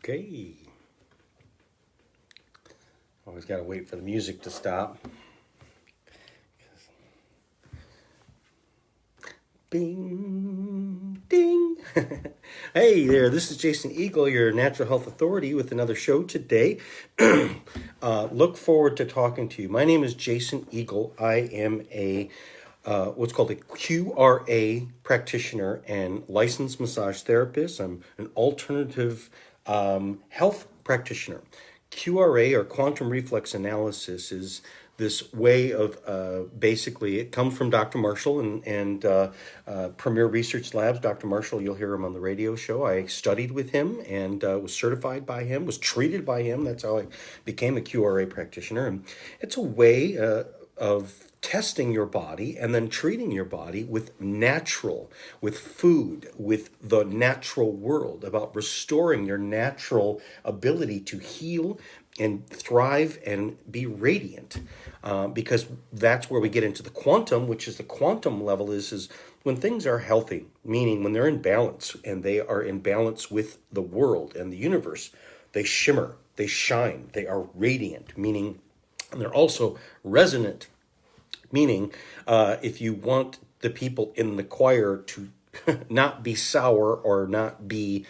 Okay. Always got to wait for the music to stop. Bing, ding. Hey there, this is Jason Eagle, your natural health authority, with another show today. Look forward to talking to you. My name is Jason Eagle. I am a what's called a QRA practitioner and licensed massage therapist. I'm an alternative health practitioner. QRA, or quantum reflex analysis, is this way of basically, it comes from Dr. Marshall and Premier Research Labs. Dr. Marshall, you'll hear him on the radio show. I studied with him and was certified by him, was treated by him. That's how I became a QRA practitioner. And it's a way of testing your body and then treating your body with food, with the natural world, about restoring your natural ability to heal and thrive and be radiant. Because that's where we get into the quantum, which is the quantum level is when things are healthy, meaning when they're in balance and they are in balance with the world and the universe, they shimmer, they shine, they are radiant, meaning, and they're also resonant. Meaning, if you want the people in the choir to not be sour or not be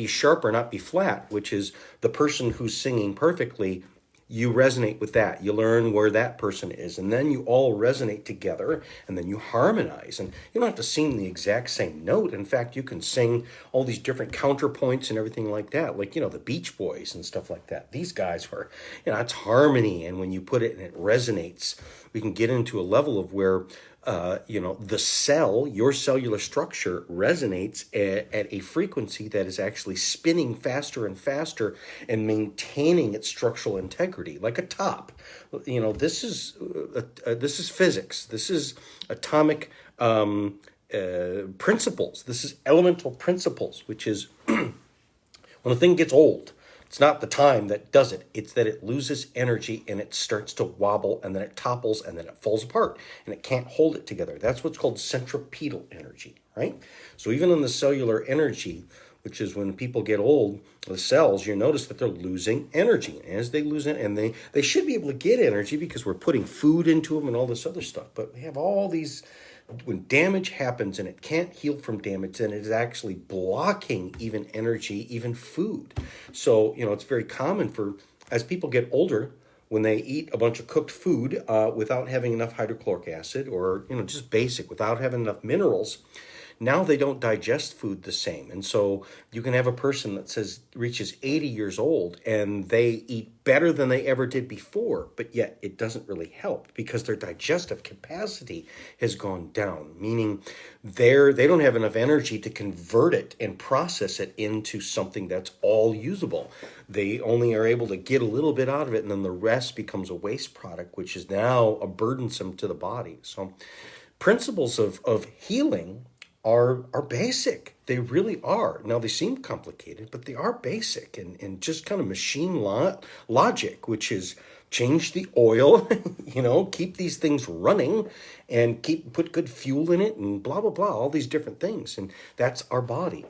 sharp or not be flat, which is the person who's singing perfectly, you resonate with that. You learn where that person is, and then you all resonate together, and then you harmonize. And you don't have to sing the exact same note. In fact, you can sing all these different counterpoints and everything like that, like, the Beach Boys and stuff like that. These guys were, it's harmony, and when you put it and it resonates, we can get into a level of where the cell, your cellular structure, resonates at a frequency that is actually spinning faster and faster and maintaining its structural integrity, like a top. This is physics. This is atomic principles. This is elemental principles, which is when a thing gets old, it's not the time that does it. It's that it loses energy and it starts to wobble, and then it topples, and then it falls apart, and it can't hold it together. That's what's called centripetal energy, right? So even in the cellular energy, which is when people get old, the cells, you notice that they're losing energy. And as they lose it, and they should be able to get energy because we're putting food into them and all this other stuff. But we have all these, when damage happens and it can't heal from damage, then it is actually blocking even energy, even food. So, it's very common as people get older, when they eat a bunch of cooked food without having enough hydrochloric acid, or, just basic, without having enough minerals, now they don't digest food the same. And so you can have a person that reaches 80 years old and they eat better than they ever did before, but yet it doesn't really help because their digestive capacity has gone down, meaning they don't have enough energy to convert it and process it into something that's all usable. They only are able to get a little bit out of it, and then the rest becomes a waste product, which is now a burdensome to the body. So principles of healing are basic. They really are. Now, they seem complicated, but they are basic and just kind of machine logic, which is change the oil, keep these things running and put good fuel in it and blah, blah, blah, all these different things. And that's our body.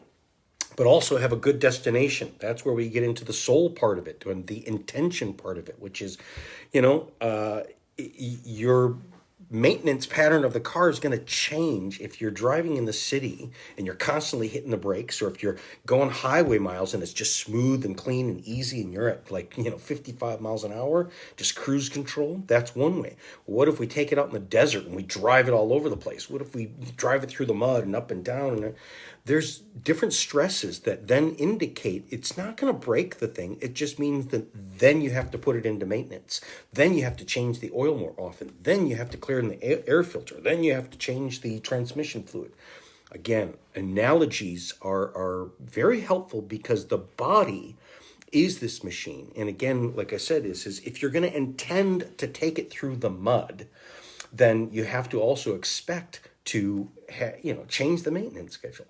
But also have a good destination. That's where we get into the soul part of it and the intention part of it, which is, your maintenance pattern of the car is going to change if you're driving in the city and you're constantly hitting the brakes, or if you're going highway miles and it's just smooth and clean and easy and you're at 55 miles an hour, just cruise control. That's one way. What if we take it out in the desert and we drive it all over the place? What if we drive it through the mud and up and down? And there's different stresses that then indicate it's not going to break the thing. It just means that then you have to put it into maintenance. Then you have to change the oil more often. Then you have to clear in the air filter. Then you have to change the transmission fluid. Again, analogies are very helpful because the body is this machine. And again, like I said, is if you're going to intend to take it through the mud, then you have to also expect to change the maintenance schedule.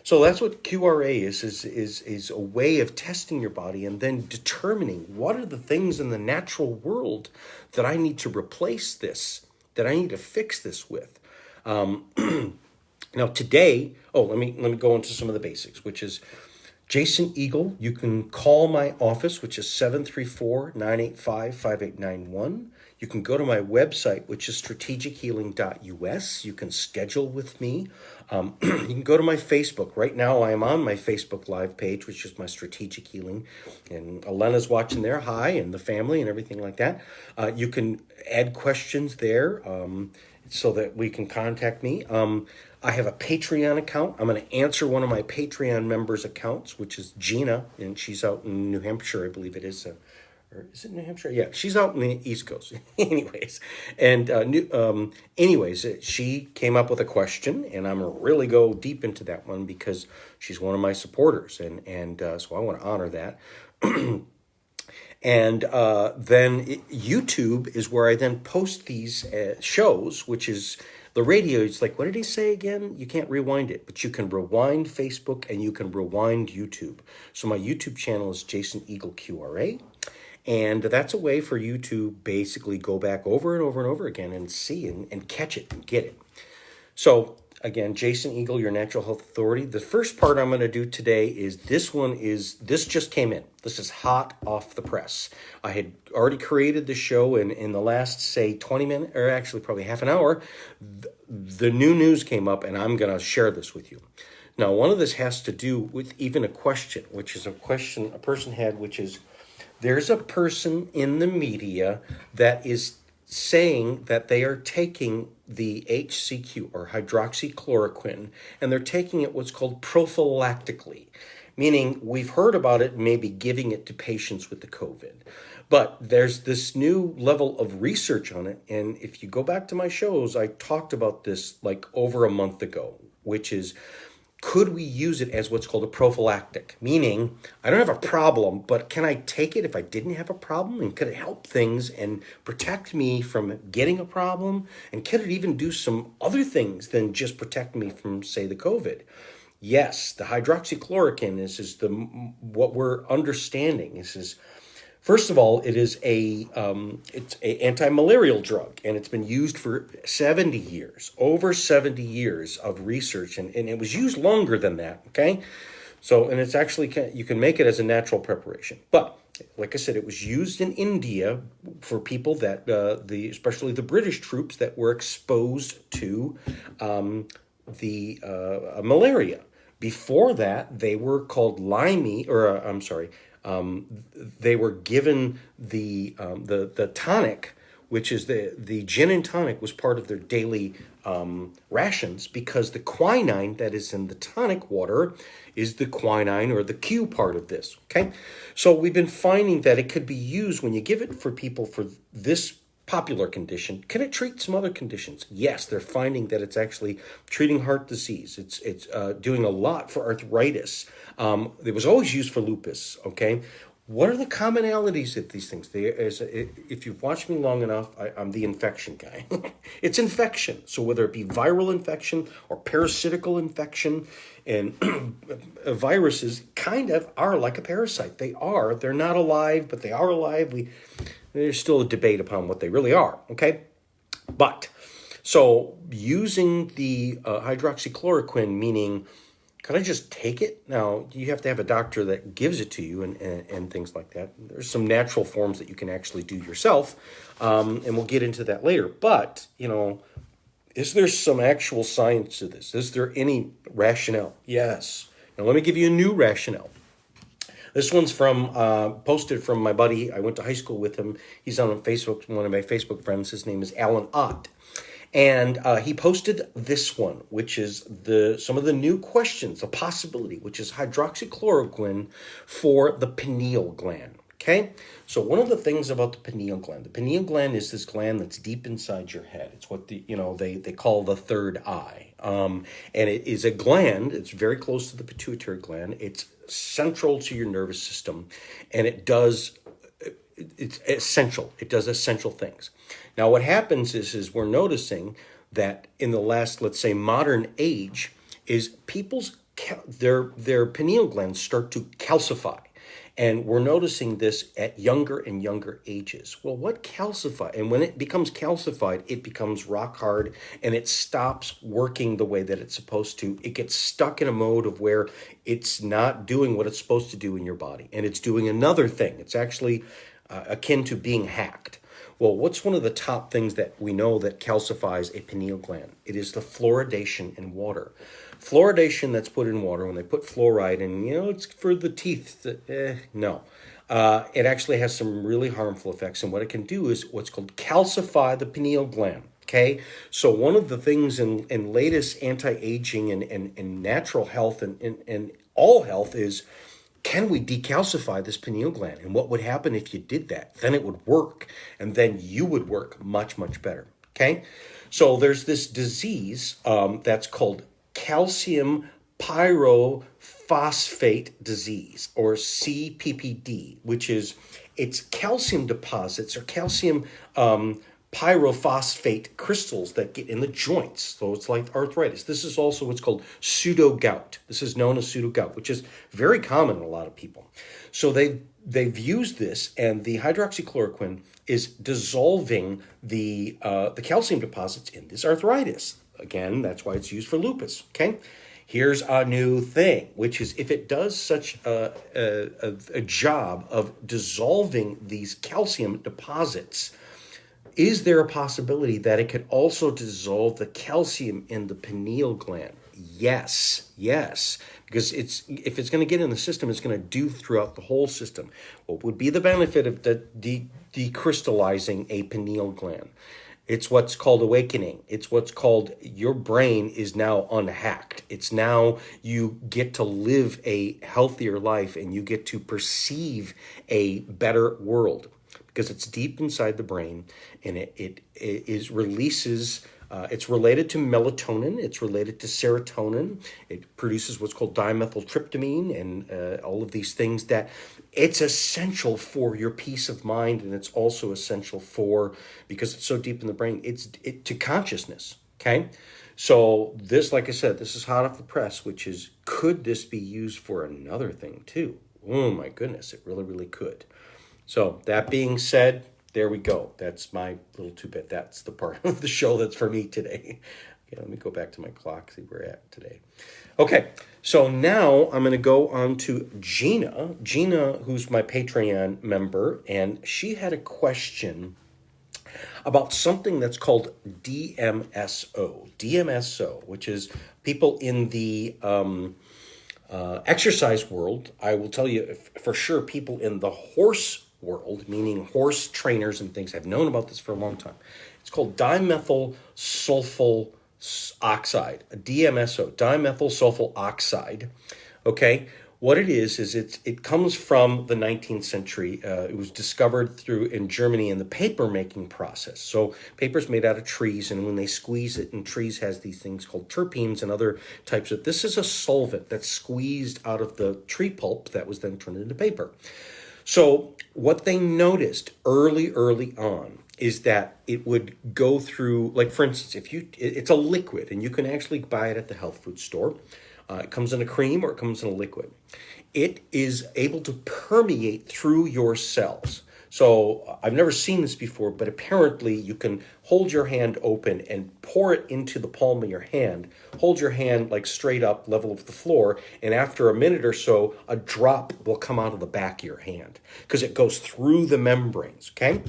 So that's what QRA is a way of testing your body and then determining what are the things in the natural world that I need to replace this, that I need to fix this with. Now today, let me go into some of the basics, which is Jason Eagle. You can call my office, which is 734-985-5891. You can go to my website, which is strategichealing.us. You can schedule with me. You can go to my Facebook. Right now, I am on my Facebook Live page, which is my Strategic Healing. And Elena's watching there. Hi, and the family and everything like that. You can add questions there so that we can contact me. I have a Patreon account. I'm going to answer one of my Patreon members' accounts, which is Gina, and she's out in New Hampshire, I believe it is. Or is it New Hampshire? Yeah, she's out in the East Coast. Anyways, and she came up with a question, and I'm going to really go deep into that one because she's one of my supporters, and so I want to honor that. And then YouTube is where I then post these shows, which is the radio. It's like, what did he say again? You can't rewind it, but you can rewind Facebook and you can rewind YouTube. So my YouTube channel is Jason Eagle QRA. And that's a way for you to basically go back over and over and over again and see and catch it and get it. So again, Jason Eagle, your natural health authority. The first part I'm going to do today is this just came in. This is hot off the press. I had already created the show in the last, say, 20 minutes, or actually probably half an hour. The new news came up, and I'm going to share this with you. Now, one of this has to do with even a question, which is a question a person had, which is, there's a person in the media that is saying that they are taking the HCQ or hydroxychloroquine, and they're taking it what's called prophylactically, meaning we've heard about it, maybe giving it to patients with the COVID. But there's this new level of research on it, and if you go back to my shows, I talked about this like over a month ago, which is, could we use it as what's called a prophylactic? Meaning, I don't have a problem, but can I take it if I didn't have a problem? And could it help things and protect me from getting a problem? And could it even do some other things than just protect me from, say, the COVID? Yes, the hydroxychloroquine is what we're understanding. First of all, it's a anti-malarial drug, and it's been used for 70 years, over 70 years of research, and it was used longer than that, okay? So, and it's actually, you can make it as a natural preparation. But, like I said, it was used in India for people that, especially the British troops that were exposed to malaria. Before that, they were called they were given the tonic, which is the gin and tonic, was part of their daily rations, because the quinine that is in the tonic water is the quinine or the Q part of this, okay? So we've been finding that it could be used when you give it for people for this popular condition. Can it treat some other conditions? Yes, they're finding that it's actually treating heart disease. It's doing a lot for arthritis. It was always used for lupus, okay? What are the commonalities of these things? If you've watched me long enough, I'm the infection guy. It's infection. So whether it be viral infection or parasitical infection, and viruses kind of are like a parasite. They're not alive, but they are alive. There's still a debate upon what they really are, okay? But, so using the hydroxychloroquine, meaning, could I just take it? Now, you have to have a doctor that gives it to you and things like that. There's some natural forms that you can actually do yourself, and we'll get into that later. But, is there some actual science to this? Is there any rationale? Yes. Now, let me give you a new rationale. This one's posted from my buddy. I went to high school with him. He's on Facebook, one of my Facebook friends. His name is Alan Ott. And he posted this one, which is some of the new questions, the possibility, which is hydroxychloroquine for the pineal gland. Okay? So one of the things about the pineal gland is this gland that's deep inside your head. It's what they call the third eye. And it is a gland. It's very close to the pituitary gland. It's central to your nervous system, and it's essential. It does essential things. Now, what happens is we're noticing that in the last, let's say, modern age, is their pineal glands start to calcify. And we're noticing this at younger and younger ages. Well, what calcify? And when it becomes calcified, it becomes rock hard and it stops working the way that it's supposed to. It gets stuck in a mode of where it's not doing what it's supposed to do in your body. And it's doing another thing. It's actually akin to being hacked. Well, what's one of the top things that we know that calcifies a pineal gland? It is the fluoridation in water. Fluoridation that's put in water, when they put fluoride in, it's for the teeth. No. It actually has some really harmful effects. And what it can do is what's called calcify the pineal gland. Okay, so one of the things in latest anti-aging and natural health and all health is, can we decalcify this pineal gland? And what would happen if you did that? Then it would work, and then you would work much, much better. Okay, so there's this disease that's called calcium pyrophosphate disease, or CPPD, which is, it's calcium deposits or calcium pyrophosphate crystals that get in the joints. So it's like arthritis. This is also what's called pseudo gout. This is known as pseudo gout, which is very common in a lot of people. So they've used this, and the hydroxychloroquine is dissolving the calcium deposits in this arthritis. Again, that's why it's used for lupus. Okay. Here's a new thing, which is if it does such a job of dissolving these calcium deposits, is there a possibility that it could also dissolve the calcium in the pineal gland? Yes, because if it's going to get in the system, it's going to do throughout the whole system. What would be the benefit of decrystallizing a pineal gland? It's what's called awakening. It's what's called your brain is now unhacked. It's now you get to live a healthier life and you get to perceive a better world because it's deep inside the brain, and it releases. It's related to melatonin. It's related to serotonin. It produces what's called dimethyltryptamine and all of these things that it's essential for your peace of mind, and it's also essential for, because it's so deep in the brain, it's to consciousness, okay? So this, like I said, this is hot off the press, which is, could this be used for another thing too? Oh my goodness, it really, really could. So that being said, there we go. That's my little 2-bit. That's the part of the show that's for me today. Okay, let me go back to my clock, see where we're at today. Okay, so now I'm going to go on to Gina. Gina, who's my Patreon member, and she had a question about something that's called DMSO. DMSO, which is people in the exercise world. I will tell you for sure, people in the horse world, meaning horse trainers and things, have known about this for a long time. It's called dimethyl sulfoxide, DMSO, dimethyl sulfonyl oxide. Okay, what it is it comes from the 19th century. It was discovered in Germany in the paper making process. So paper's made out of trees, and when they squeeze it, and trees has these things called terpenes and other types of, this is a solvent that's squeezed out of the tree pulp that was then turned into paper. So what they noticed early on is that it would go through, like for instance, it's a liquid, and you can actually buy it at the health food store. It comes in a cream or it comes in a liquid. It is able to permeate through your cells. So I've never seen this before, but apparently you can hold your hand open and pour it into the palm of your hand. Hold your hand like straight up, level of the floor, and after a minute or so, a drop will come out of the back of your hand because it goes through the membranes, okay?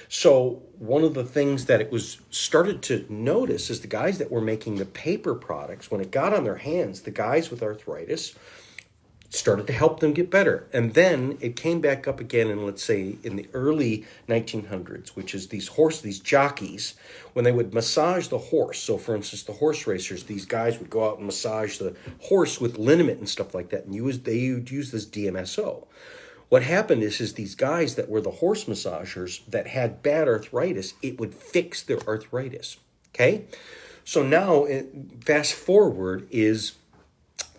So one of the things that it was started to notice is the guys that were making the paper products, when it got on their hands, the guys with arthritis, started to help them get better. And then it came back up again in, let's say, in the early 1900s, which is these jockeys, when they would massage the horse. So for instance, the horse racers, these guys would go out and massage the horse with liniment and stuff like that. And they would use this DMSO. What happened is these guys that were the horse massagers that had bad arthritis, it would fix their arthritis, okay? So now, fast forward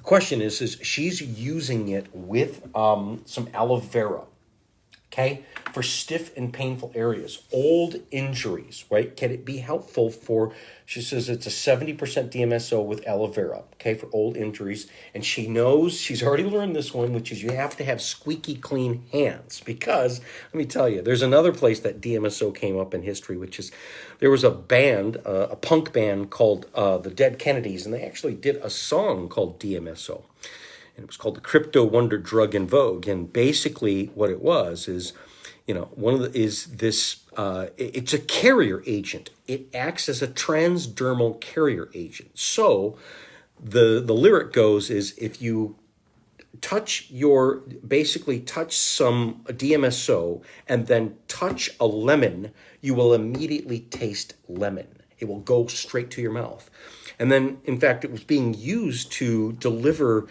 question is she's using it with some aloe vera. okay, for stiff and painful areas, old injuries, right? Can it be helpful for, she says it's a 70% DMSO with aloe vera, okay, for old injuries. And she knows, she's already learned this one, which is you have to have squeaky clean hands, because let me tell you, there's another place that DMSO came up in history, which is there was a band, a punk band called the Dead Kennedys, and they actually did a song called DMSO. And it was called the Krypto Wonder Drug in Vogue. And basically what it was is, it's a carrier agent. It acts as a transdermal carrier agent. So the lyric goes is if you touch some DMSO and then touch a lemon, you will immediately taste lemon. It will go straight to your mouth. And then, in fact, it was being used to deliver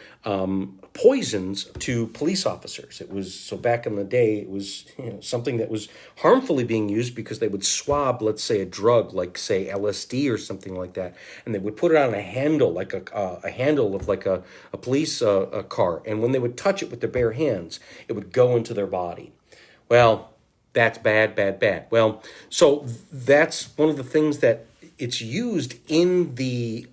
poisons to police officers. It was, so back in the day, it was something that was harmfully being used because they would swab, let's say, a drug like, say, LSD or something like that, and they would put it on a handle, like a handle of like a police car. And when they would touch it with their bare hands, it would go into their body. Well, that's bad, bad, bad. Well, so that's one of the things that it's used in the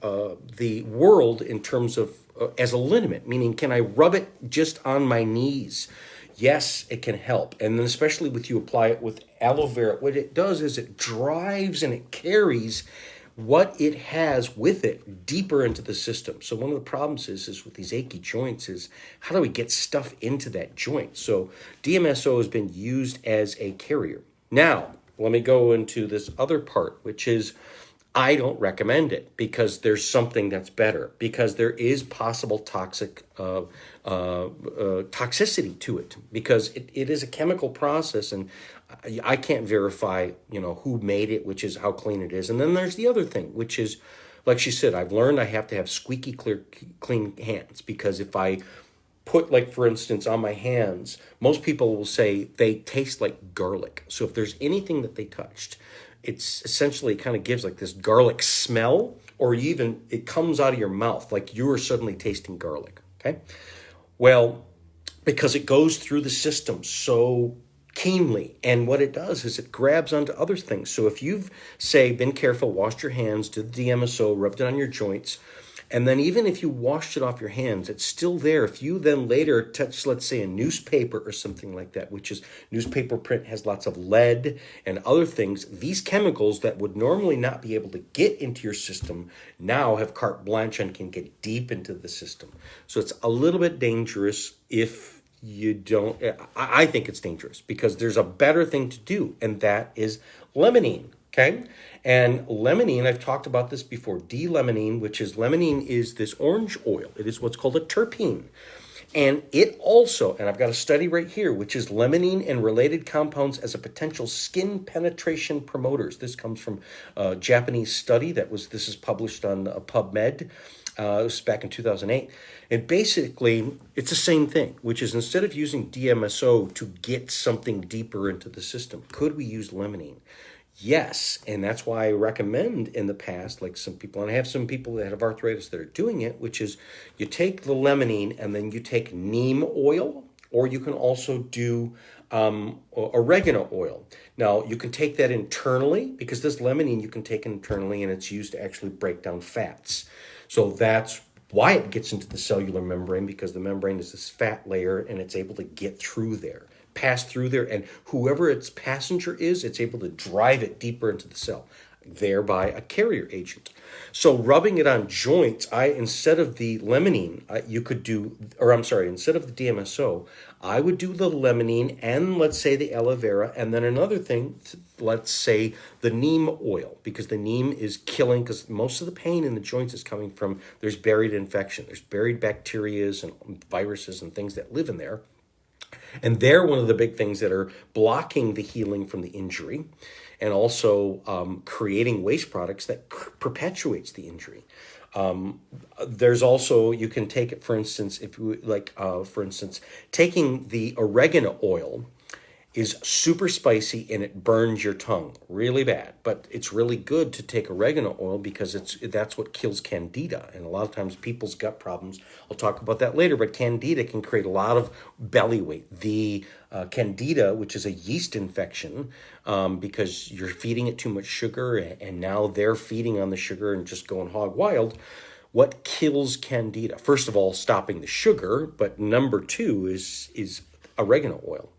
world in terms of as a liniment, meaning can I rub it just on my knees? Yes, it can help. And then especially with you apply it with aloe vera, what it does is it drives and it carries what it has with it deeper into the system. So one of the problems is with these achy joints is how do we get stuff into that joint? So DMSO has been used as a carrier. Now, let me go into this other part, which is I don't recommend it because there's something that's better, because there is possible toxicity to it, because it is a chemical process, and I can't verify, who made it, which is how clean it is. And then there's the other thing, which is, like she said, I've learned I have to have squeaky clean hands, because if I put, like, for instance, on my hands, most people will say they taste like garlic. So if there's anything that they touched, it's essentially kind of gives like this garlic smell, or even it comes out of your mouth like you are suddenly tasting garlic, okay? Well, because it goes through the system so keenly, and what it does is it grabs onto other things. So if you've, say, been careful, washed your hands, did the DMSO, rubbed it on your joints, and then even if you washed it off your hands, it's still there. If you then later touch, let's say, a newspaper or something like that, which is newspaper print has lots of lead and other things, these chemicals that would normally not be able to get into your system now have carte blanche and can get deep into the system. So it's a little bit dangerous if you don't. I think it's dangerous because there's a better thing to do, and that is limonene. Okay, and limonene, I've talked about this before, D-limonene, which is, limonene is this orange oil. It is what's called a terpene. And it also, and I've got a study right here, which is limonene and related compounds as a potential skin penetration promoters. This comes from a Japanese study this is published on PubMed. It was back in 2008. And basically, it's the same thing, which is instead of using DMSO to get something deeper into the system, could we use limonene? Yes, and that's why I recommend in the past, like some people, and I have some people that have arthritis that are doing it, which is you take the limonene and then you take neem oil, or you can also do oregano oil. Now, you can take that internally, because this limonene you can take internally, and it's used to actually break down fats. So that's why it gets into the cellular membrane, because the membrane is this fat layer, and it's able to get through there. Pass through there, and whoever its passenger is, it's able to drive it deeper into the cell, thereby a carrier agent. So rubbing it on joints, instead of the limonene, instead of the DMSO, I would do the limonene and, let's say, the aloe vera, and then another thing, let's say the neem oil, because the neem is killing, because most of the pain in the joints is coming from, there's buried infection, there's buried bacteria and viruses and things that live in there. And they're one of the big things that are blocking the healing from the injury, and also creating waste products that perpetuates the injury. There's also, you can take it, for instance, if you taking the oregano oil is super spicy and it burns your tongue really bad. But it's really good to take oregano oil because that's what kills candida. And a lot of times people's gut problems, I'll talk about that later, but candida can create a lot of belly weight. The candida, which is a yeast infection, because you're feeding it too much sugar and now they're feeding on the sugar and just going hog wild. What kills candida? First of all, stopping the sugar, but number two is oregano oil.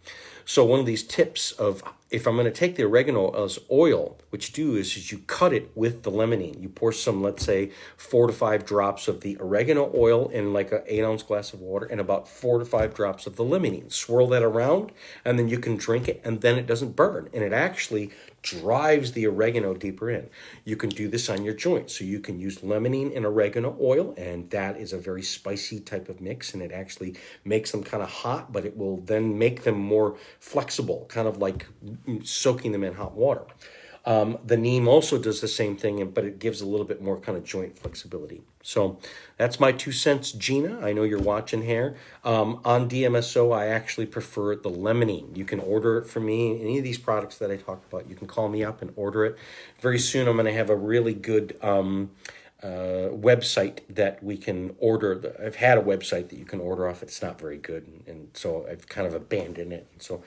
So one of these tips of, if I'm going to take the oregano as oil, what you do is you cut it with the limonene. You pour some, let's say, 4 to 5 drops of the oregano oil in like an 8-ounce glass of water and about 4 to 5 drops of the limonene. Swirl that around, and then you can drink it, and then it doesn't burn. And it actually drives the oregano deeper in. You can do this on your joints. So you can use limonene and oregano oil, and that is a very spicy type of mix, and it actually makes them kind of hot, but it will then make them more flexible, kind of like soaking them in hot water. The neem also does the same thing, but it gives a little bit more kind of joint flexibility. So that's my 2 cents, Gina. I know you're watching here. On DMSO, I actually prefer the limonene. You can order it from me. Any of these products that I talk about, you can call me up and order it. Very soon, I'm going to have a really good website that we can order. I've had a website that you can order off. It's not very good, and so I've kind of abandoned it. So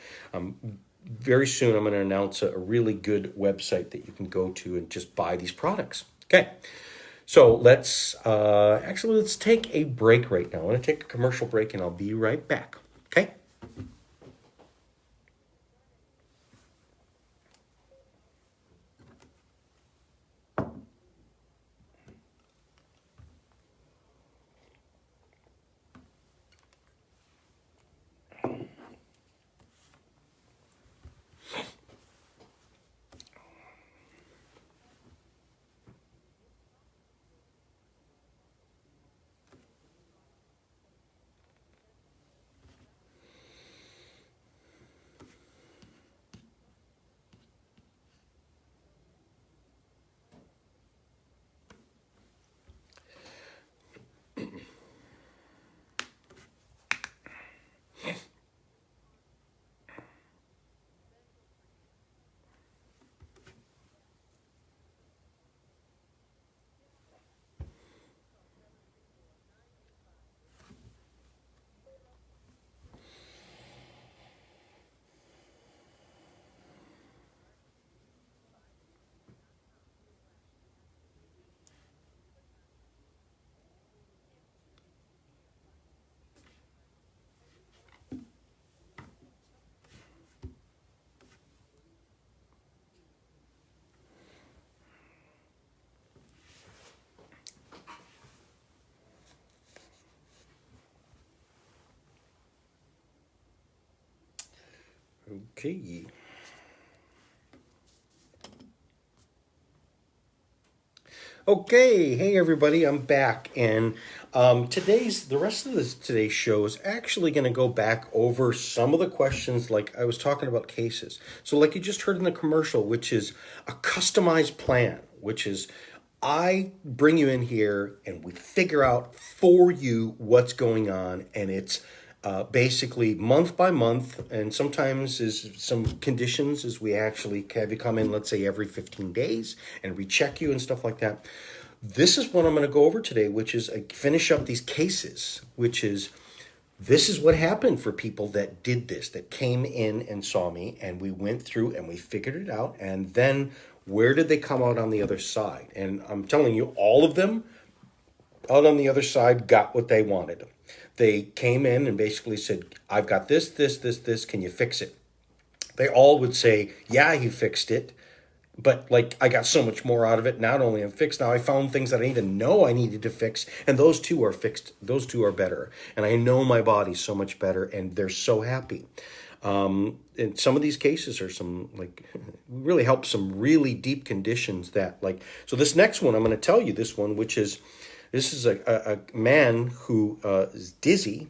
very soon, I'm going to announce a really good website that you can go to and just buy these products. Okay, so let's take a break right now. I'm going to take a commercial break, and I'll be right back. Okay. Okay. Okay, hey everybody, I'm back, and the rest of today's show is actually going to go back over some of the questions, like I was talking about cases. So like you just heard in the commercial, which is a customized plan, which is I bring you in here and we figure out for you what's going on, and it's basically month by month, and sometimes is some conditions as we actually have you come in, let's say every 15 days and recheck you and stuff like that. This is what I'm going to go over today, which is finish up these cases, which is this is what happened for people that did this, that came in and saw me, and we went through and we figured it out, and then where did they come out on the other side? And I'm telling you, all of them out on the other side got what they wanted. They came in and basically said, I've got this, can you fix it? They all would say, yeah, he fixed it. But like, I got so much more out of it. Not only am fixed, now I found things that I didn't know I needed to fix. And those two are fixed. Those two are better. And I know my body so much better, and they're so happy. And some of these cases are some, like, really help some really deep conditions that, like, so this next one, I'm going to tell you this one, which is, this is a man who is dizzy,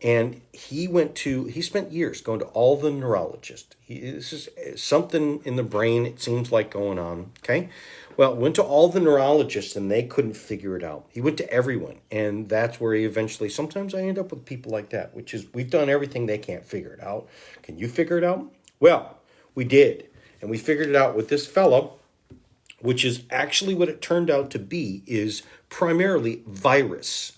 and he spent years going to all the neurologists. This is something in the brain, it seems like, going on, okay? Well, went to all the neurologists, and they couldn't figure it out. He went to everyone, and that's where he eventually, sometimes I end up with people like that, which is, we've done everything, they can't figure it out. Can you figure it out? Well, we did. And we figured it out with this fellow, which is actually what it turned out to be, is primarily virus.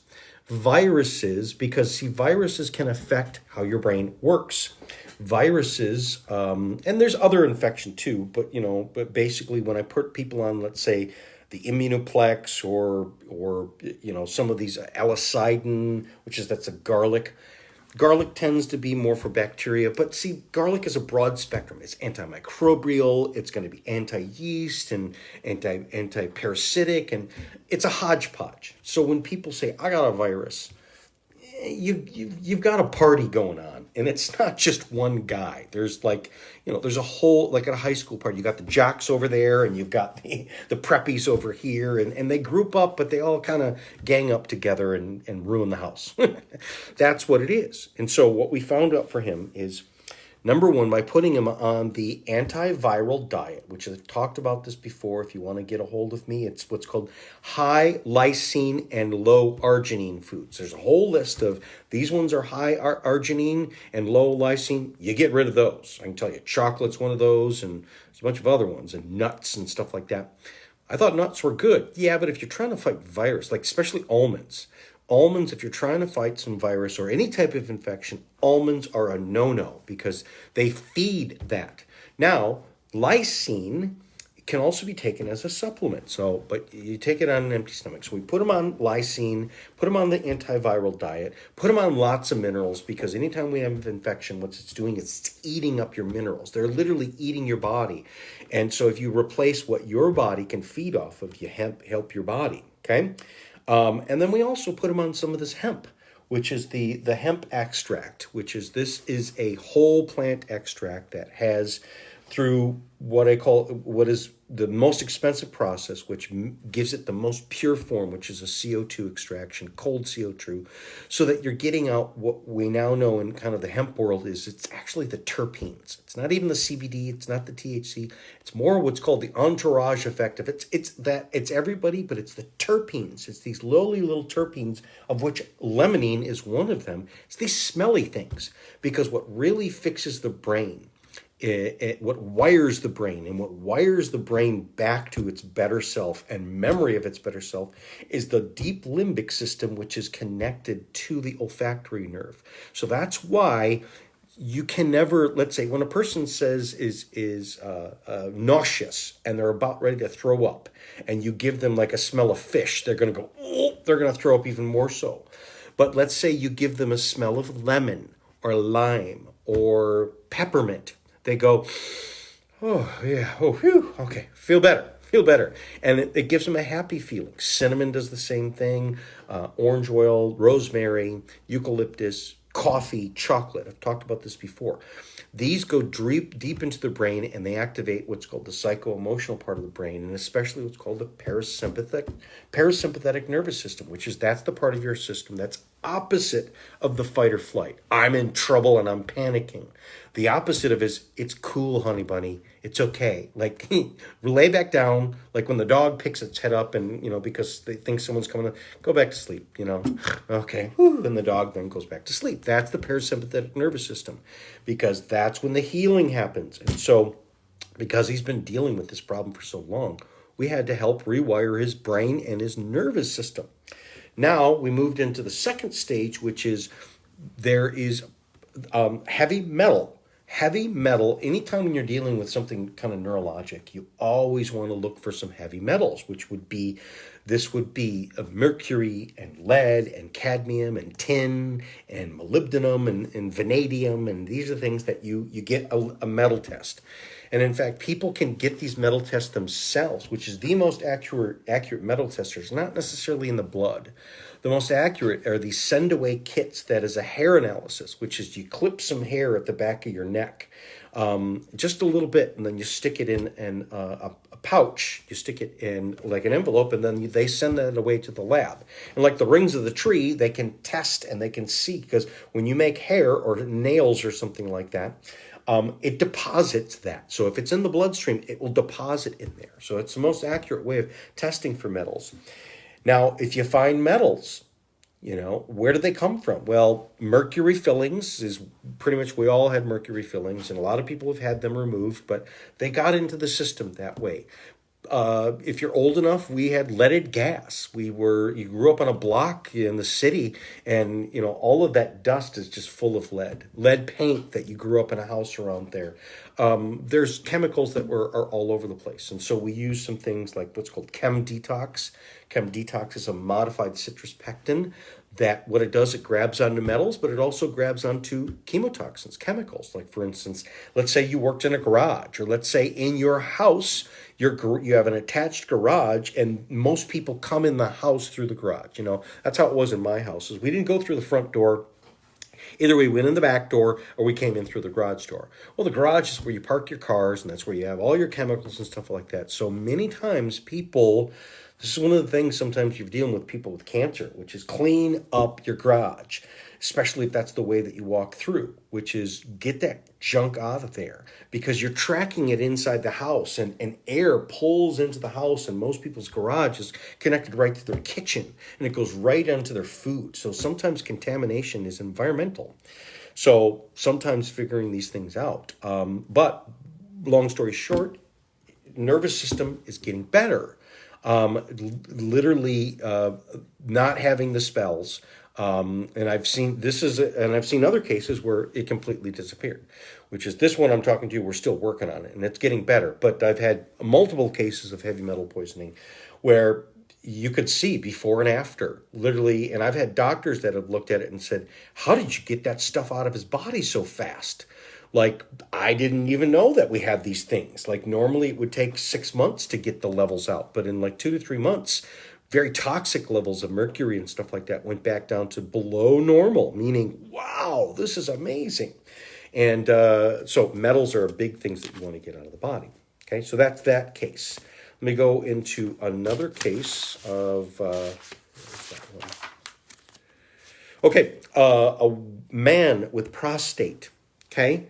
Viruses, because see, viruses can affect how your brain works. Viruses, and there's other infection too, but basically when I put people on, let's say, the Immunoplex or some of these alicidin, that's a garlic. Garlic tends to be more for bacteria, but see, garlic is a broad spectrum. It's antimicrobial, it's going to be anti-yeast and anti-parasitic, and it's a hodgepodge. So when people say, I got a virus, you've got a party going on, and it's not just one guy. There's there's a whole, like at a high school party, you got the jocks over there, and you've got the preppies over here, and they group up, but they all kind of gang up together and ruin the house. That's what it is. And so what we found out for him is, number one, by putting him on the antiviral diet, which I've talked about this before. If you want to get a hold of me, it's what's called high lysine and low arginine foods. There's a whole list of these ones are high arginine and low lysine. You get rid of those. I can tell you chocolate's one of those, and there's a bunch of other ones, and nuts and stuff like that. I thought nuts were good. Yeah, but if you're trying to fight virus, like especially almonds, if you're trying to fight some virus or any type of infection, almonds are a no-no because they feed that. Now, lysine can also be taken as a supplement. But you take it on an empty stomach. So we put them on lysine, put them on the antiviral diet, put them on lots of minerals, because anytime we have an infection, what it's doing is it's eating up your minerals. They're literally eating your body. And so if you replace what your body can feed off of, you help your body, okay? And then we also put them on some of this hemp, which is the hemp extract, this is a whole plant extract that has, through what is the most expensive process, which gives it the most pure form, which is a CO2 extraction, cold CO2, so that you're getting out what we now know in kind of the hemp world is it's actually the terpenes. It's not even the CBD, it's not the THC, it's more what's called the entourage effect of it's everybody, but it's the terpenes. It's these lowly little terpenes, of which limonene is one of them. It's these smelly things, because what really fixes the brain, what wires the brain, and what wires the brain back to its better self and memory of its better self, is the deep limbic system, which is connected to the olfactory nerve. So that's why you can never, let's say, when a person says is nauseous and they're about ready to throw up, and you give them like a smell of fish, they're going to go, oh, they're going to throw up even more so. But let's say you give them a smell of lemon or lime or peppermint. They go, oh, yeah, oh, phew, okay, feel better. And it gives them a happy feeling. Cinnamon does the same thing, orange oil, rosemary, eucalyptus, coffee, chocolate. I've talked about this before. These go deep into the brain, and they activate what's called the psycho-emotional part of the brain, and especially what's called the parasympathetic nervous system, that's the part of your system that's opposite of the fight or flight. I'm in trouble and I'm panicking. The opposite of it's cool, honey bunny. It's okay. Like, lay back down, like when the dog picks its head up and, because they think someone's coming, go back to sleep, Okay. And the dog then goes back to sleep. That's the parasympathetic nervous system, because that's when the healing happens. And so, because he's been dealing with this problem for so long, we had to help rewire his brain and his nervous system. Now we moved into the second stage, which is there is heavy metal. Heavy metal, anytime when you're dealing with something kind of neurologic, you always want to look for some heavy metals, which would be mercury and lead and cadmium and tin and molybdenum and vanadium. And these are things that you get a metal test. And in fact, people can get these metal tests themselves, which is the most accurate metal testers, not necessarily in the blood. The most accurate are these send-away kits that is a hair analysis, which is you clip some hair at the back of your neck, just a little bit, and then you stick it in a pouch. You stick it in like an envelope, and then they send that away to the lab. And like the rings of the tree, they can test and they can see, because when you make hair or nails or something like that, it deposits that. So if it's in the bloodstream, it will deposit in there. So it's the most accurate way of testing for metals. Now, if you find metals Where did they come from? Well, mercury fillings is pretty much, we all had mercury fillings, and a lot of people have had them removed, but they got into the system that way. If you're old enough, we had leaded gas. You grew up on a block in the city, and all of that dust is just full of lead paint that you grew up in a house around there. There's chemicals that are all over the place, and so we use some things like what's called Chem Detox. Chem Detox is a modified citrus pectin that what it does, it grabs onto metals, but it also grabs onto chemotoxins, chemicals. Like, for instance, let's say you worked in a garage, or let's say in your house, you have an attached garage, and most people come in the house through the garage. That's how it was in my house. Is we didn't go through the front door. Either we went in the back door or we came in through the garage door. Well, the garage is where you park your cars, and that's where you have all your chemicals and stuff like that. So many times this is one of the things sometimes you're dealing with people with cancer, which is clean up your garage, especially if that's the way that you walk through, which is get that junk out of there, because you're tracking it inside the house, and air pulls into the house, and most people's garage is connected right to their kitchen, and it goes right onto their food. So sometimes contamination is environmental. So sometimes figuring these things out. But long story short, nervous system is getting better. Literally not having the spells. And I've seen other cases where it completely disappeared, which is this one I'm talking to you. We're still working on it, and it's getting better. But I've had multiple cases of heavy metal poisoning where you could see before and after, literally. And I've had doctors that have looked at it and said, how did you get that stuff out of his body so fast? Like, I didn't even know that we had these things. Like, normally it would take 6 months to get the levels out, but in like 2 to 3 months, very toxic levels of mercury and stuff like that went back down to below normal, meaning, wow, this is amazing. And so metals are big things that you want to get out of the body. Okay, so that's that case. Let me go into another case of, where's that one? Okay, a man with prostate, okay?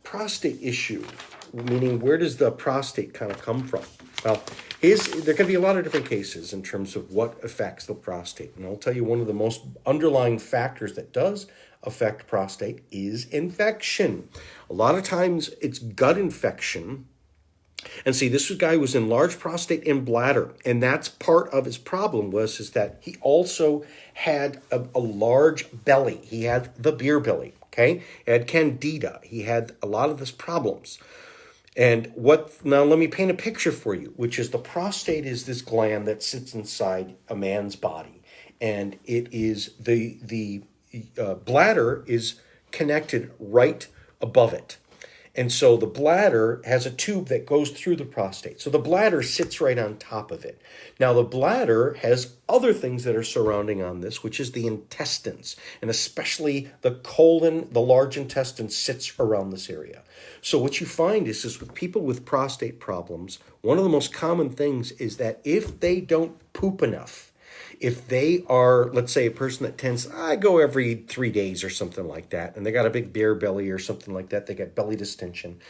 Prostate issue, meaning where does the prostate kind of come from? Well, there can be a lot of different cases in terms of what affects the prostate. And I'll tell you, one of the most underlying factors that does affect prostate is infection. A lot of times it's gut infection. And see, this guy was in large prostate and bladder, and that's part of his problem is that he also had a large belly. He had the beer belly, okay? He had candida. He had a lot of these problems. And now let me paint a picture for you, which is the prostate is this gland that sits inside a man's body, and it is the bladder is connected right above it. And so the bladder has a tube that goes through the prostate. So the bladder sits right on top of it. Now the bladder has other things that are surrounding on this, which is the intestines, and especially the colon, the large intestine sits around this area. So what you find is with people with prostate problems, one of the most common things is that if they don't poop enough, if they are, let's say, a person that tends, I go every 3 days or something like that, and they got a big beer belly or something like that, they got belly distension.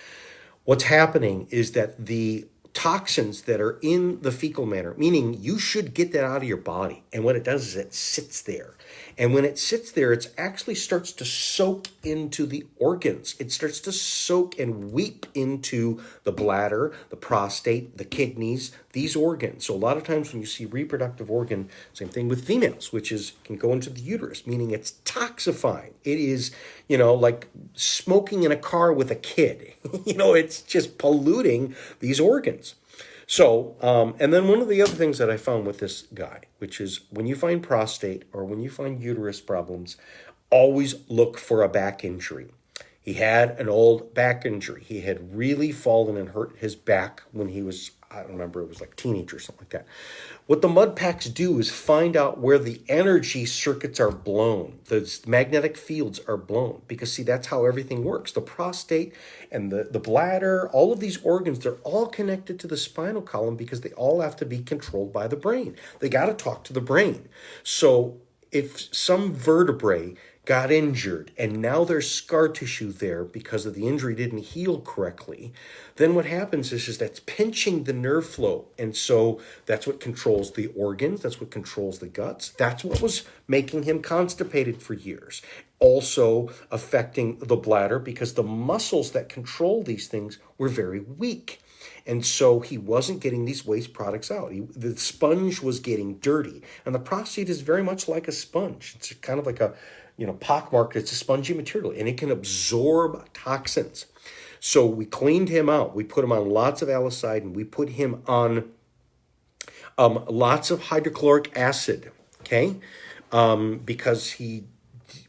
What's happening is that the toxins that are in the fecal matter, meaning you should get that out of your body. And what it does is it sits there. And when it sits there, it actually starts to soak into the organs. It starts to soak and weep into the bladder, the prostate, the kidneys, these organs. So a lot of times when you see reproductive organ, same thing with females, which can go into the uterus, meaning it's toxifying. It is, like smoking in a car with a kid. It's just polluting these organs. So, and then one of the other things that I found with this guy, which is when you find prostate or when you find uterus problems, always look for a back injury. He had an old back injury. He had really fallen and hurt his back when he was, I don't remember, it was like teenager or something like that. What the mud packs do is find out where the energy circuits are blown. The magnetic fields are blown. Because, see, that's how everything works. The prostate and the bladder, all of these organs, they're all connected to the spinal column because they all have to be controlled by the brain. They got to talk to the brain. So if some vertebrae got injured, and now there's scar tissue there because of the injury didn't heal correctly, then what happens is that's pinching the nerve flow. And so that's what controls the organs. That's what controls the guts. That's what was making him constipated for years. Also affecting the bladder because the muscles that control these things were very weak. And so he wasn't getting these waste products out. The sponge was getting dirty. And the prostate is very much like a sponge. It's kind of like a, pockmark. It's a spongy material, and it can absorb toxins. So we cleaned him out. We put him on lots of alicyde, and we put him on lots of hydrochloric acid, okay? Because he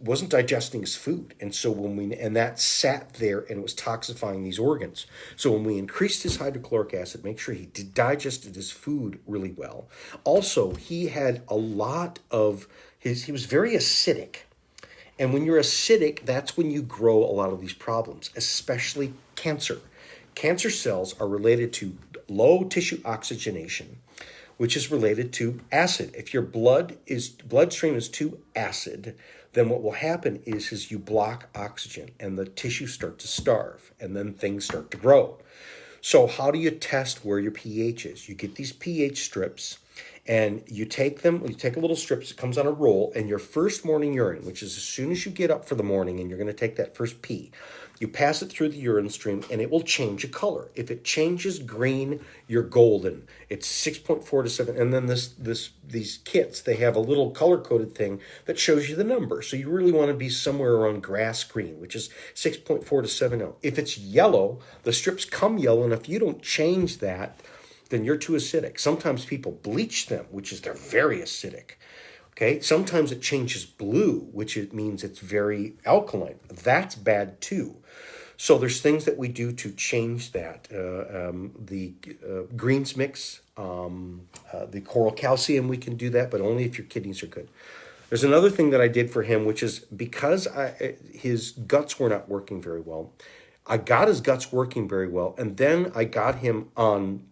wasn't digesting his food. And so and that sat there and it was toxifying these organs. So when we increased his hydrochloric acid, make sure he digested his food really well. Also, he had a lot of he was very acidic. And when you're acidic, that's when you grow a lot of these problems, especially cancer. Cancer cells are related to low tissue oxygenation, which is related to acid. If your bloodstream is too acid, then what will happen is you block oxygen and the tissues start to starve and then things start to grow. So how do you test where your pH is? You get these pH strips and you take a little strips, it comes on a roll, and your first morning urine, which is as soon as you get up for the morning and you're going to take that first pee, you pass it through the urine stream and it will change a color. If it changes green, you're golden. It's 6.4 to 7. And then these kits, they have a little color-coded thing that shows you the number. So you really want to be somewhere around grass green, which is 6.4 to 7.0. If it's yellow, the strips come yellow, and if you don't change that, then you're too acidic. Sometimes people bleach them, which is they're very acidic. Okay, sometimes it changes blue, which it means it's very alkaline. That's bad too. So there's things that we do to change that. The greens mix, the coral calcium, we can do that, but only if your kidneys are good. There's another thing that I did for him, which is because his guts were not working very well. I got his guts working very well, and then I got him on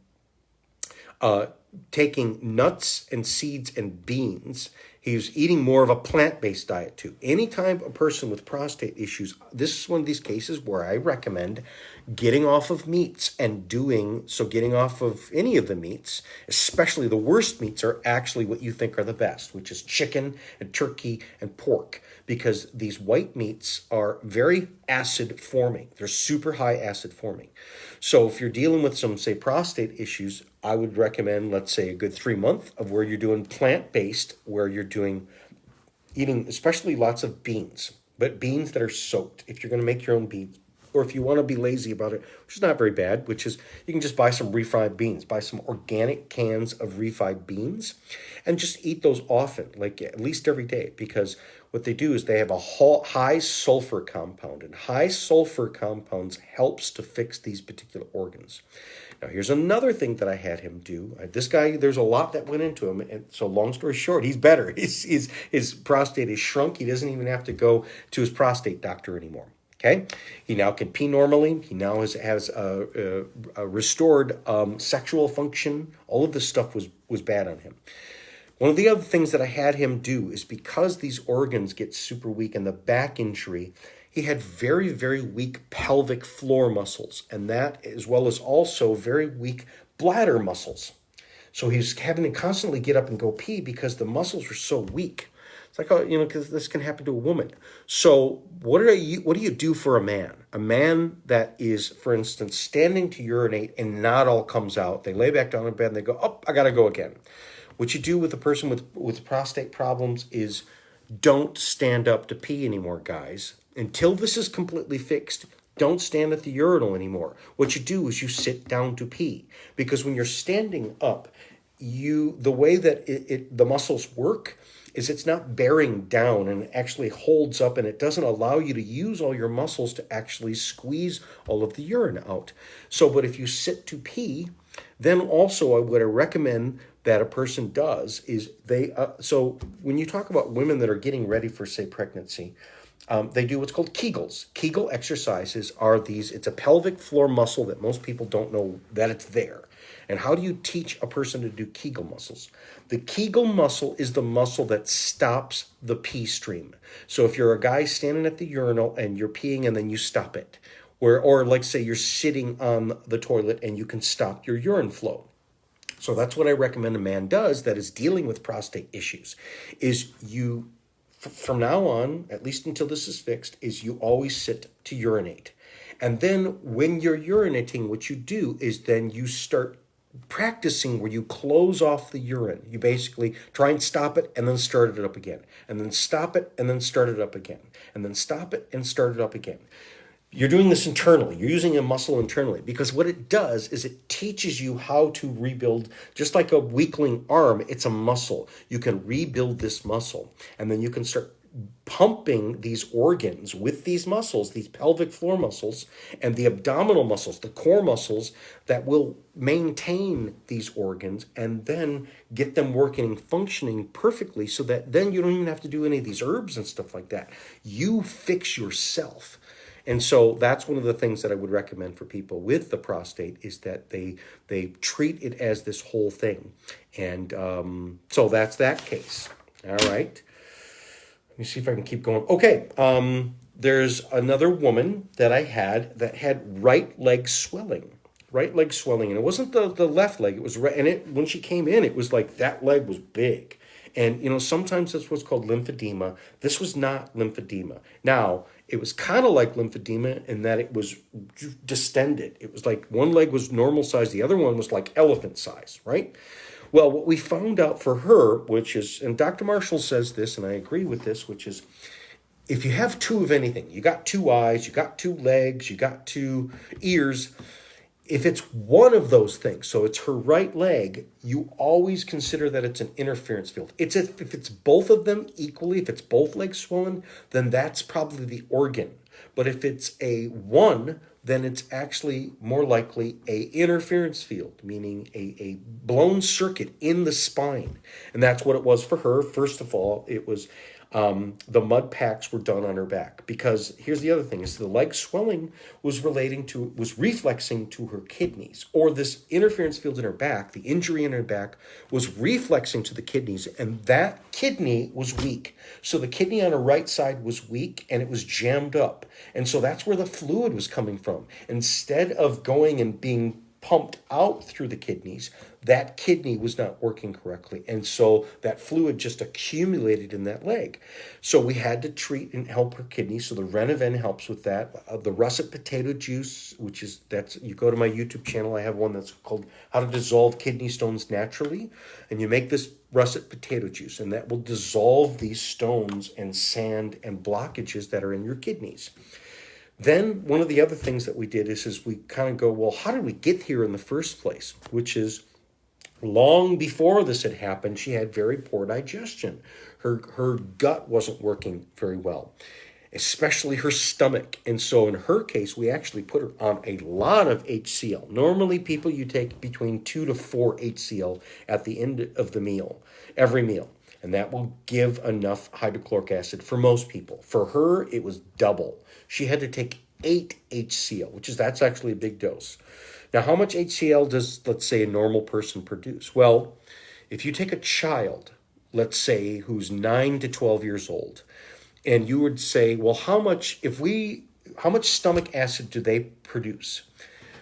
taking nuts and seeds and beans. He was eating more of a plant-based diet too. Anytime a person with prostate issues, this is one of these cases where I recommend getting off of meats and getting off of any of the meats, especially the worst meats are actually what you think are the best, which is chicken and turkey and pork, because these white meats are very acid forming. They're super high acid forming. So if you're dealing with some, say, prostate issues, I would recommend, let's say, a good 3 months of where you're doing plant-based, where you're eating especially lots of beans, but beans that are soaked. If you're going to make your own beans, or if you want to be lazy about it, which is not very bad, which is you can just buy some refried beans, buy some organic cans of refried beans, and just eat those often, like at least every day, because what they do is they have a high sulfur compound, and high sulfur compounds helps to fix these particular organs. Now, here's another thing that I had him do. This guy, there's a lot that went into him, and so long story short, he's better. His prostate is shrunk. He doesn't even have to go to his prostate doctor anymore. Okay, he now can pee normally. He now has a restored sexual function. All of this stuff was bad on him. One of the other things that I had him do is because these organs get super weak and the back injury, he had very, very weak pelvic floor muscles, and that as well as also very weak bladder muscles. So he was having to constantly get up and go pee because the muscles were so weak. It's like, because this can happen to a woman. So what do you do for a man? A man that is, for instance, standing to urinate and not all comes out. They lay back down in bed and they go, oh, I got to go again. What you do with a person with prostate problems is don't stand up to pee anymore, guys. Until this is completely fixed, don't stand at the urinal anymore. What you do is you sit down to pee. Because when you're standing up, the way that the muscles work is it's not bearing down and it actually holds up, and it doesn't allow you to use all your muscles to actually squeeze all of the urine out. So, but if you sit to pee, then also what I recommend that a person does is so when you talk about women that are getting ready for, say, pregnancy, they do what's called Kegels. Kegel exercises are these, it's a pelvic floor muscle that most people don't know that it's there. And how do you teach a person to do Kegel muscles? The Kegel muscle is the muscle that stops the pee stream. So if you're a guy standing at the urinal and you're peeing and then you stop it, or like say you're sitting on the toilet and you can stop your urine flow. So that's what I recommend a man does that is dealing with prostate issues, is you, from now on, at least until this is fixed, is you always sit to urinate. And then when you're urinating, what you do is then you start practicing where you close off the urine. You basically try and stop it and then start it up again. And then stop it and then start it up again. And then stop it and start it up again. You're doing this internally. You're using a muscle internally, because what it does is it teaches you how to rebuild, just like a weakling arm, it's a muscle. You can rebuild this muscle, and then you can start pumping these organs with these muscles, these pelvic floor muscles, and the abdominal muscles, the core muscles that will maintain these organs and then get them working and functioning perfectly, so that then you don't even have to do any of these herbs and stuff like that. You fix yourself. And so that's one of the things that I would recommend for people with the prostate, is that they treat it as this whole thing. And so that's that case. All right. Let me see if I can keep going. Okay. There's another woman that I had that had right leg swelling. Right leg swelling. And it wasn't the left leg. It was right. And when she came in, it was like that leg was big. And, sometimes that's what's called lymphedema. This was not lymphedema. Now, it was kind of like lymphedema in that it was distended. It was like one leg was normal size, the other one was like elephant size, right? Well, what we found out for her, which is, and Dr. Marshall says this, and I agree with this, which is, if you have two of anything, you got two eyes, you got two legs, you got two ears, if it's one of those things, so it's her right leg, you always consider that it's an interference field. If it's both of them equally, if it's both legs swollen, then that's probably the organ. But if it's a one, then it's actually more likely a interference field, meaning a blown circuit in the spine. And that's what it was for her. First of all, it was the mud packs were done on her back, because here's the other thing, is the leg swelling was reflexing to her kidneys, or this interference field in her back, the injury in her back was reflexing to the kidneys, and that kidney was weak. So the kidney on her right side was weak and it was jammed up. And so that's where the fluid was coming from. Instead of going and being pumped out through the kidneys, that kidney was not working correctly. And so that fluid just accumulated in that leg. So we had to treat and help her kidneys. So the Renoven helps with that. The russet potato juice, you go to my YouTube channel, I have one that's called How to Dissolve Kidney Stones Naturally. And you make this russet potato juice, and that will dissolve these stones and sand and blockages that are in your kidneys. Then one of the other things that we did is we kind of go, well, how did we get here in the first place? Which is, long before this had happened, she had very poor digestion. Her gut wasn't working very well, especially her stomach. And so in her case, we actually put her on a lot of HCL. Normally, people, you take between 2 to 4 HCL at the end of the meal, every meal. And that will give enough hydrochloric acid for most people. For her, it was double. She had to take 8 HCL, that's actually a big dose. Now, how much HCL does, let's say, a normal person produce? Well, if you take a child, let's say, who's 9 to 12 years old, and you would say, well, how much stomach acid do they produce?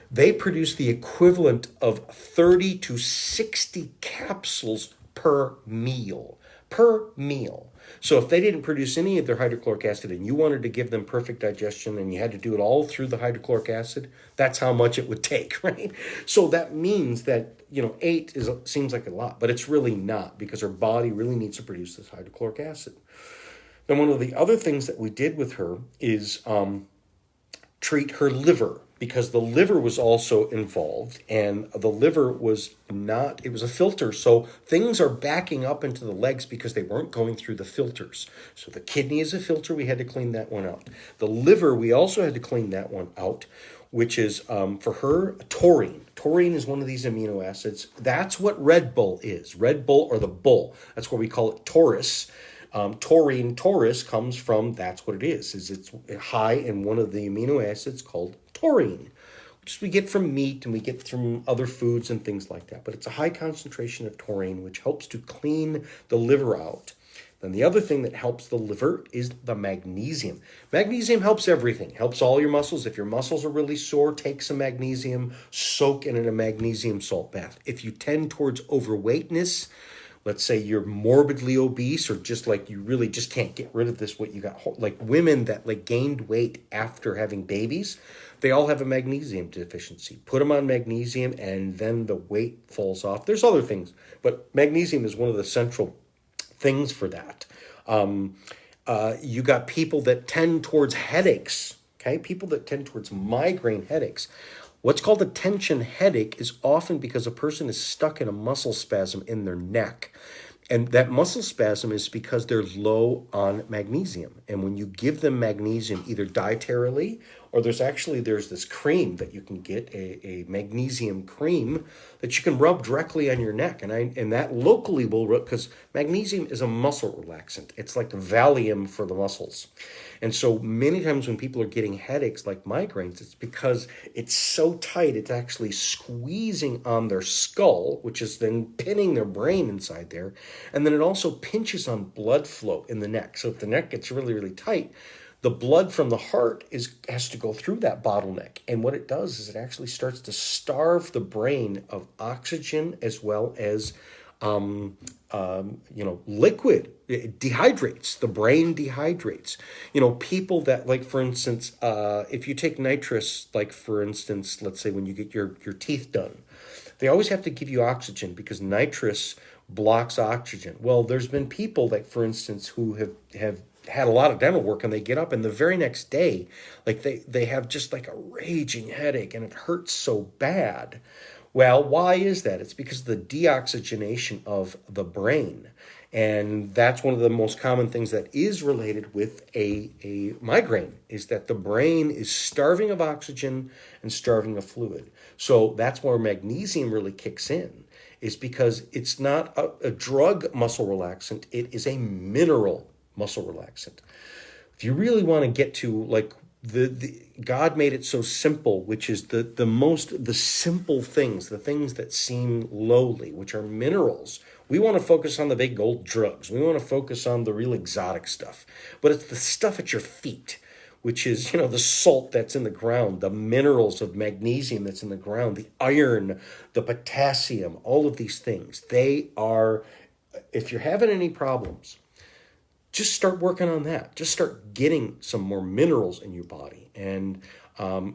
They produce the equivalent of 30 to 60 capsules per meal. So if they didn't produce any of their hydrochloric acid and you wanted to give them perfect digestion and you had to do it all through the hydrochloric acid, that's how much it would take, right? So that means that, 8 seems like a lot, but it's really not, because her body really needs to produce this hydrochloric acid. Then one of the other things that we did with her is treat her liver, because the liver was also involved, and the liver was it was a filter. So things are backing up into the legs because they weren't going through the filters. So the kidney is a filter. We had to clean that one out. The liver, we also had to clean that one out, which is for her, taurine. Taurine is one of these amino acids. That's what Red Bull is. Red Bull, or the bull. That's why we call it Taurus. Taurine, taurus, comes from, that's what it is it's high in one of the amino acids called taurine, which we get from meat and we get from other foods and things like that. But it's a high concentration of taurine, which helps to clean the liver out. Then the other thing that helps the liver is the magnesium. Magnesium helps everything, helps all your muscles. If your muscles are really sore, take some magnesium, soak in a magnesium salt bath. If you tend towards overweightness, let's say you're morbidly obese or just like you really just can't get rid of this, what you got, like women that like gained weight after having babies, they all have a magnesium deficiency. Put them on magnesium and then the weight falls off. There's other things, but magnesium is one of the central things for that. You got people that tend towards headaches, okay? People that tend towards migraine headaches. What's called a tension headache is often because a person is stuck in a muscle spasm in their neck. And that muscle spasm is because they're low on magnesium. And when you give them magnesium, either dietarily or there's this cream that you can get, a magnesium cream that you can rub directly on your neck. And that locally will rub, because magnesium is a muscle relaxant. It's like Valium for the muscles. And so many times when people are getting headaches like migraines, it's because it's so tight, it's actually squeezing on their skull, which is then pinning their brain inside there. And then it also pinches on blood flow in the neck. So if the neck gets really, really tight, the blood from the heart has to go through that bottleneck. And what it does is it actually starts to starve the brain of oxygen as well as liquid. It dehydrates. The brain dehydrates. People that, like, for instance, if you take nitrous, like, for instance, let's say when you get your teeth done, they always have to give you oxygen because nitrous blocks oxygen. Well, there's been people, like, for instance, who have had a lot of dental work and they get up and the very next day, like, they have just like a raging headache and it hurts so bad. Well, why is that? It's because of the deoxygenation of the brain. And that's one of the most common things that is related with a migraine, is that the brain is starving of oxygen and starving of fluid. So that's where magnesium really kicks in, is because it's not a drug muscle relaxant, it is a mineral muscle relaxant. If you really want to get to, like, the God made it so simple, which is the simple things, the things that seem lowly, which are minerals. We want to focus on the big gold drugs. We want to focus on the real exotic stuff. But it's the stuff at your feet, which is, the salt that's in the ground, the minerals of magnesium that's in the ground, the iron, the potassium, all of these things. They are, if you're having any problems, just start working on that. Just start getting some more minerals in your body. And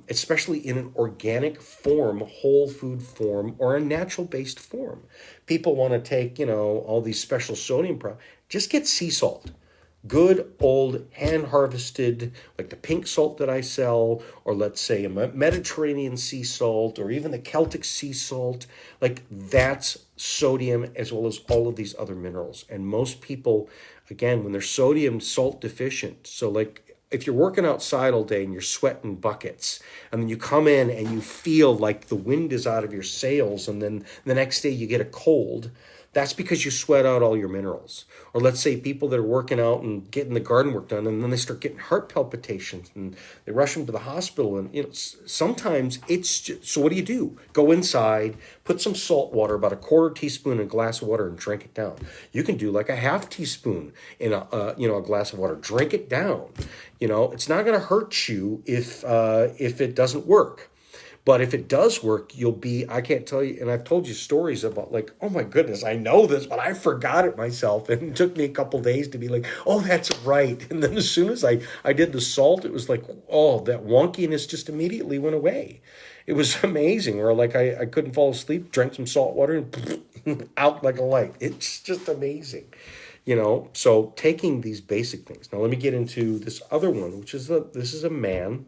especially in an organic form, whole food form, or a natural-based form. People want to take, all these special sodium products. Just get sea salt. Good old hand-harvested, like the pink salt that I sell, or let's say a Mediterranean sea salt, or even the Celtic sea salt. Like, that's sodium as well as all of these other minerals. And most people, again, when they're sodium salt deficient, so like if you're working outside all day and you're sweating buckets, and then you come in and you feel like the wind is out of your sails, and then the next day you get a cold, that's because you sweat out all your minerals. Or let's say people that are working out and getting the garden work done, and then they start getting heart palpitations and they rush them to the hospital. And sometimes it's just, so what do? Go inside, put some salt water, about a quarter teaspoon in a glass of water, and drink it down. You can do like a half teaspoon in a glass of water. Drink it down. It's not going to hurt you if it doesn't work. But if it does work, I can't tell you, and I've told you stories about, like, oh my goodness, I know this, but I forgot it myself. And it took me a couple days to be like, oh, that's right. And then as soon as I did the salt, it was like, oh, that wonkiness just immediately went away. It was amazing. Or like I couldn't fall asleep, drank some salt water, and out like a light. It's just amazing. So taking these basic things. Now let me get into this other one, which is this is a man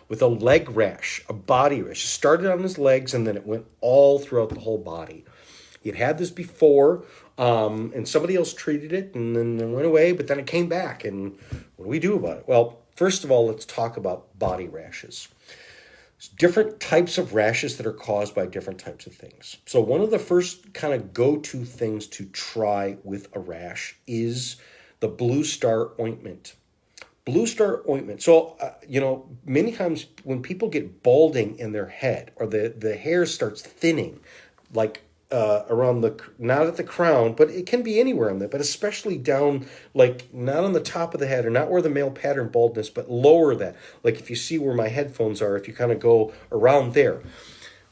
with a leg rash, a body rash. It started on his legs and then it went all throughout the whole body. He'd had this before, and somebody else treated it, and then it went away, but then it came back. And what do we do about it? Well, first of all, let's talk about body rashes. There's different types of rashes that are caused by different types of things. So one of the first kind of go-to things to try with a rash is the Blue Star ointment. Blue Star ointment. So, many times when people get balding in their head or the hair starts thinning, like around not at the crown, but it can be anywhere on there, but especially down, like not on the top of the head or not where the male pattern baldness, but lower that. Like if you see where my headphones are, if you kind of go around there.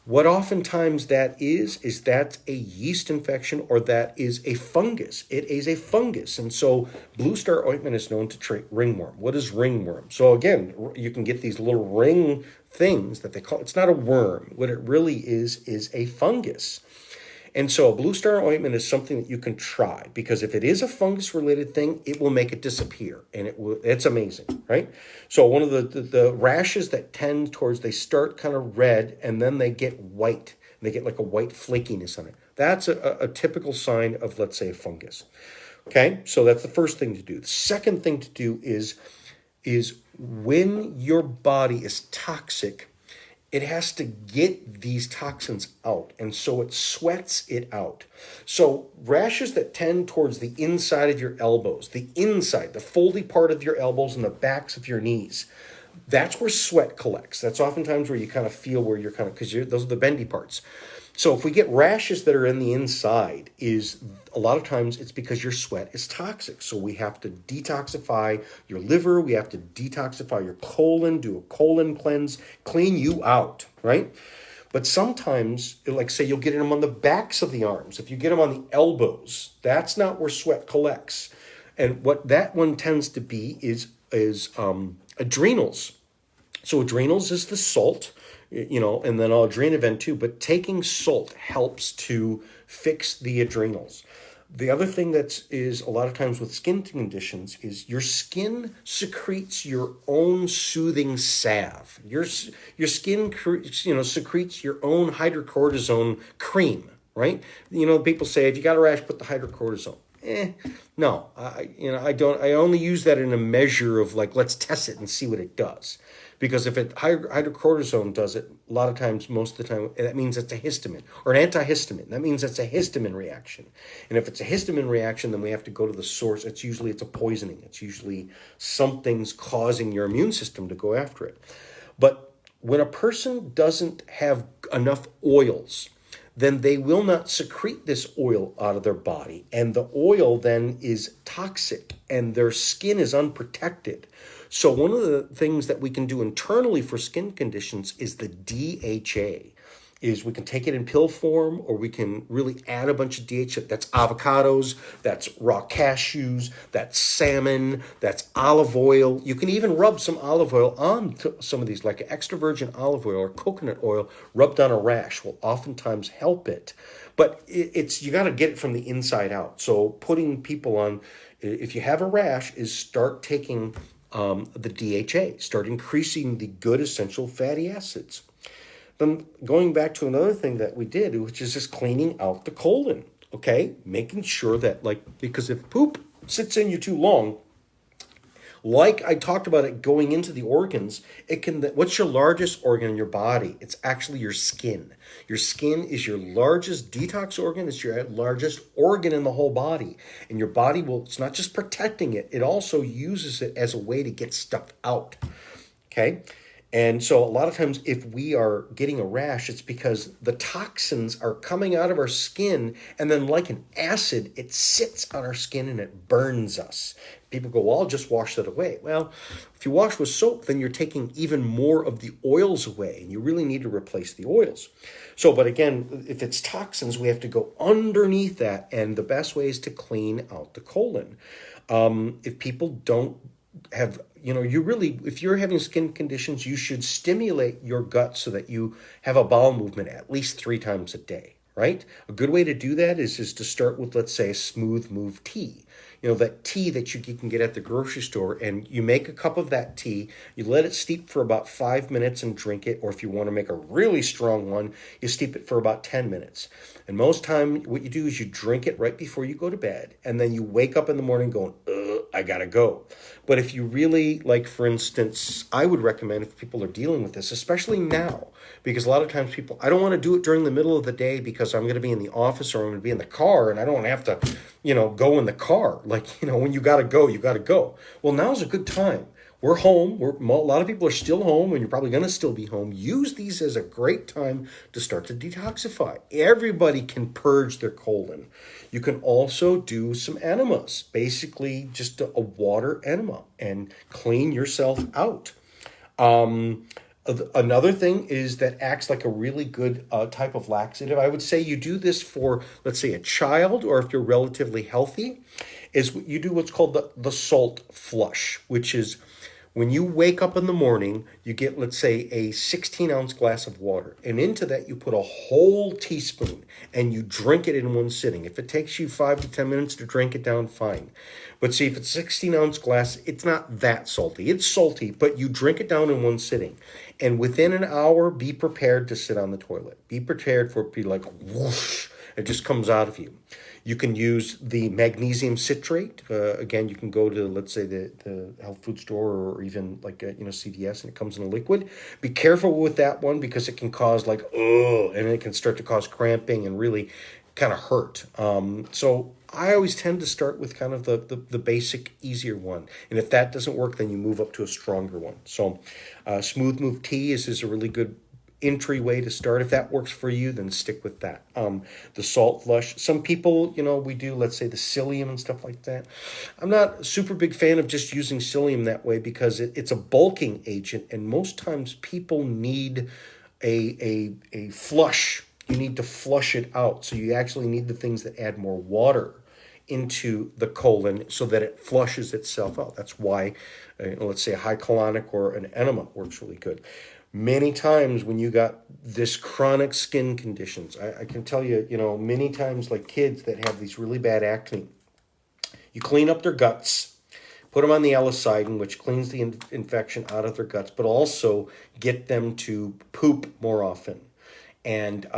What oftentimes that is that's a yeast infection or that is a fungus. It is a fungus. And so Blue Star ointment is known to treat ringworm. What is ringworm? So again, you can get these little ring things that they call, it's not a worm. What it really is a fungus. And so Blue Star ointment is something that you can try because if it is a fungus-related thing, it will make it disappear, and it's amazing, right? So one of the rashes that tend towards, they start kind of red, and then they get white. And they get like a white flakiness on it. That's a typical sign of, let's say, a fungus. Okay, so that's the first thing to do. The second thing to do is when your body is toxic, it has to get these toxins out, and so it sweats it out. So rashes that tend towards the inside of your elbows, the inside, the foldy part of your elbows and the backs of your knees, that's where sweat collects. That's oftentimes where you kind of feel where you're kind of, because those are the bendy parts. So if we get rashes that are in the inside, is a lot of times it's because your sweat is toxic. So we have to detoxify your liver. We have to detoxify your colon, do a colon cleanse, clean you out, right? But sometimes, like say you'll get them on the backs of the arms. If you get them on the elbows, that's not where sweat collects. And what that one tends to be is adrenals. So adrenals is the salt, and then adrenaven too, but taking salt helps to fix the adrenals. The other thing is a lot of times with skin conditions is your skin secretes your own soothing salve. Your skin, secretes your own hydrocortisone cream, right? People say, if you got a rash, put the hydrocortisone. No, I don't. I only use that in a measure of like, let's test it and see what it does. Because if hydrocortisone does it, a lot of times, most of the time, that means it's a histamine or an antihistamine. That means it's a histamine reaction. And if it's a histamine reaction, then we have to go to the source. It's a poisoning. It's usually something's causing your immune system to go after it. But when a person doesn't have enough oils, then they will not secrete this oil out of their body. And the oil then is toxic and their skin is unprotected. So one of the things that we can do internally for skin conditions is the DHA. Is we can take it in pill form, or we can really add a bunch of DHA. That's avocados, that's raw cashews, that's salmon, that's olive oil. You can even rub some olive oil on some of these, like extra virgin olive oil or coconut oil rubbed on a rash will oftentimes help it. But you got to get it from the inside out. So putting people on, if you have a rash, is start taking the DHA, start increasing the good essential fatty acids. Then going back to another thing that we did, which is just cleaning out the colon, okay? Making sure that, because if poop sits in you too long, like I talked about it going into the organs, what's your largest organ in your body? It's actually your skin. Your skin is your largest detox organ. It's your largest organ in the whole body. And your body it's not just protecting it, it also uses it as a way to get stuff out, okay? And so a lot of times if we are getting a rash, it's because the toxins are coming out of our skin, and then like an acid, it sits on our skin and it burns us. People go, well, I'll just wash that away. Well, if you wash with soap, then you're taking even more of the oils away, and you really need to replace the oils. So, but again, if it's toxins, we have to go underneath that, and the best way is to clean out the colon. If people don't have, if you're having skin conditions, you should stimulate your gut so that you have a bowel movement at least 3 times a day, right? A good way to do that is to start with, let's say, a smooth move tea. That tea that you can get at the grocery store, and you make a cup of that tea, you let it steep for about 5 minutes and drink it, or if you want to make a really strong one, you steep it for about 10 minutes. And most time, what you do is you drink it right before you go to bed, and then you wake up in the morning going, I gotta go. But if you really, for instance, I would recommend if people are dealing with this, especially now, because a lot of times people, I don't want to do it during the middle of the day because I'm going to be in the office or I'm going to be in the car, and I don't have to, go in the car. car. Like, when you got to go, you got to go. Well, now's a good time. We're home. A lot of people are still home, and you're probably going to still be home. Use these as a great time to start to detoxify. Everybody can purge their colon. You can also do some enemas, basically just a water enema, and clean yourself out. Another thing is that acts like a really good type of laxative. I would say you do this for, let's say, a child, or if you're relatively healthy, is you do what's called the salt flush, which is when you wake up in the morning, you get, let's say, a 16-ounce glass of water, and into that you put a whole teaspoon, and you drink it in one sitting. If it takes you 5 to 10 minutes to drink it down, fine. But see, if it's a 16-ounce glass, it's not that salty. It's salty, but you drink it down in one sitting. And within an hour, be prepared to sit on the toilet. Be prepared for it to be like whoosh. It just comes out of you. You can use the magnesium citrate. Again, you can go to, let's say, the health food store, or even like CVS, and it comes in a liquid. Be careful with that one, because it can cause and it can start to cause cramping and really kind of hurt. So I always tend to start with kind of the basic, easier one. And if that doesn't work, then you move up to a stronger one. So Smooth Move Tea is a really good entryway to start. If that works for you, then stick with that. The salt flush. Some people, we do, let's say, the psyllium and stuff like that. I'm not a super big fan of just using psyllium that way, because it's a bulking agent, and most times people need a flush. You need to flush it out. So you actually need the things that add more water into the colon so that it flushes itself out. That's why, let's say, a high colonic or an enema works really good. Many times when you got this chronic skin conditions, I can tell you, many times, like kids that have these really bad acne, you clean up their guts, put them on the alicidin, which cleans the infection out of their guts, but also get them to poop more often. And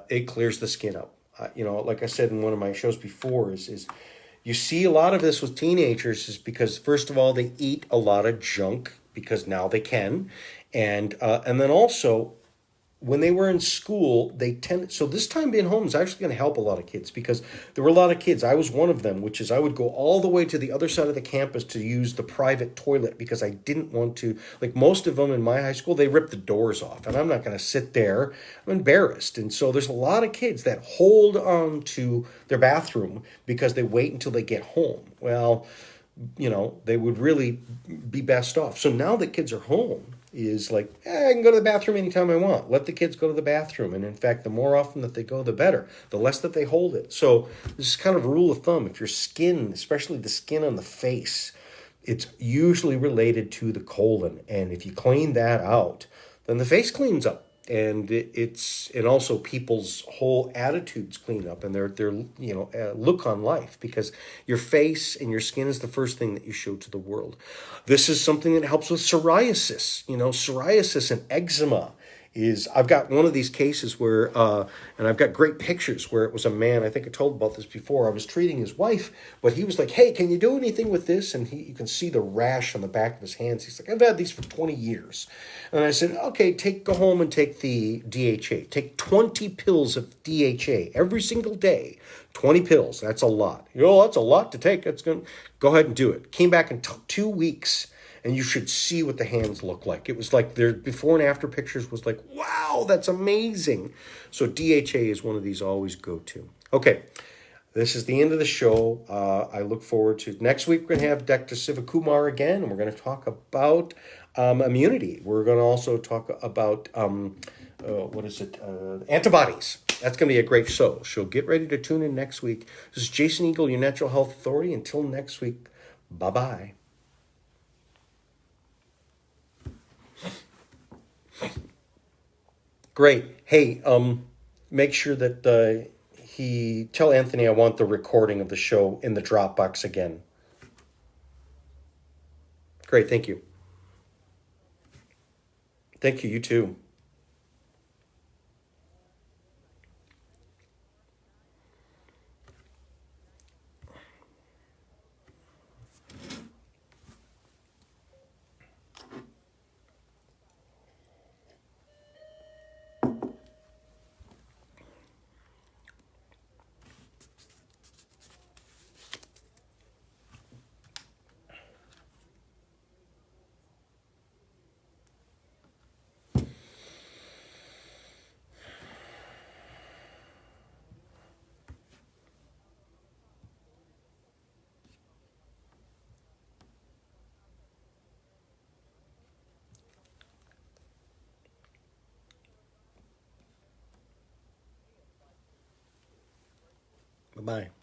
it clears the skin up. Like I said in one of my shows before, is you see a lot of this with teenagers is because, first of all, they eat a lot of junk because now they can. And then also, when they were in school, so this time being home is actually going to help a lot of kids, because there were a lot of kids. I was one of them, which is I would go all the way to the other side of the campus to use the private toilet, because I didn't want to, like most of them in my high school, they ripped the doors off, and I'm not going to sit there. I'm embarrassed. And so there's a lot of kids that hold on to their bathroom because they wait until they get home. Well, they would really be best off. So now that kids are home, is like, I can go to the bathroom anytime I want. Let the kids go to the bathroom. And in fact, the more often that they go, the better. The less that they hold it. So this is kind of a rule of thumb. If your skin, especially the skin on the face, it's usually related to the colon. And if you clean that out, then the face cleans up. And and also people's whole attitudes clean up, and their look on life, because your face and your skin is the first thing that you show to the world. This is something that helps with psoriasis. Psoriasis and eczema I've got one of these cases where, and I've got great pictures where it was a man, I think I told about this before, I was treating his wife, but he was like, hey, can you do anything with this? And you can see the rash on the back of his hands. He's like, I've had these for 20 years. And I said, okay, go home and take the DHA. Take 20 pills of DHA every single day. 20 pills, that's a lot. That's a lot to take. Go ahead and do it. Came back in 2 weeks. And you should see what the hands look like. It was like their before and after pictures was like, wow, that's amazing. So DHA is one of these always go to. Okay, this is the end of the show. I look forward to next week. We're going to have Dr. Sivakumar again, and we're going to talk about immunity. We're going to also talk about, antibodies. That's going to be a great show. So get ready to tune in next week. This is Jason Eagle, your Natural Health Authority. Until next week, bye-bye. Great. Hey, make sure that tell Anthony I want the recording of the show in the Dropbox again. Great. Thank you. Thank you. You too. Bye-bye.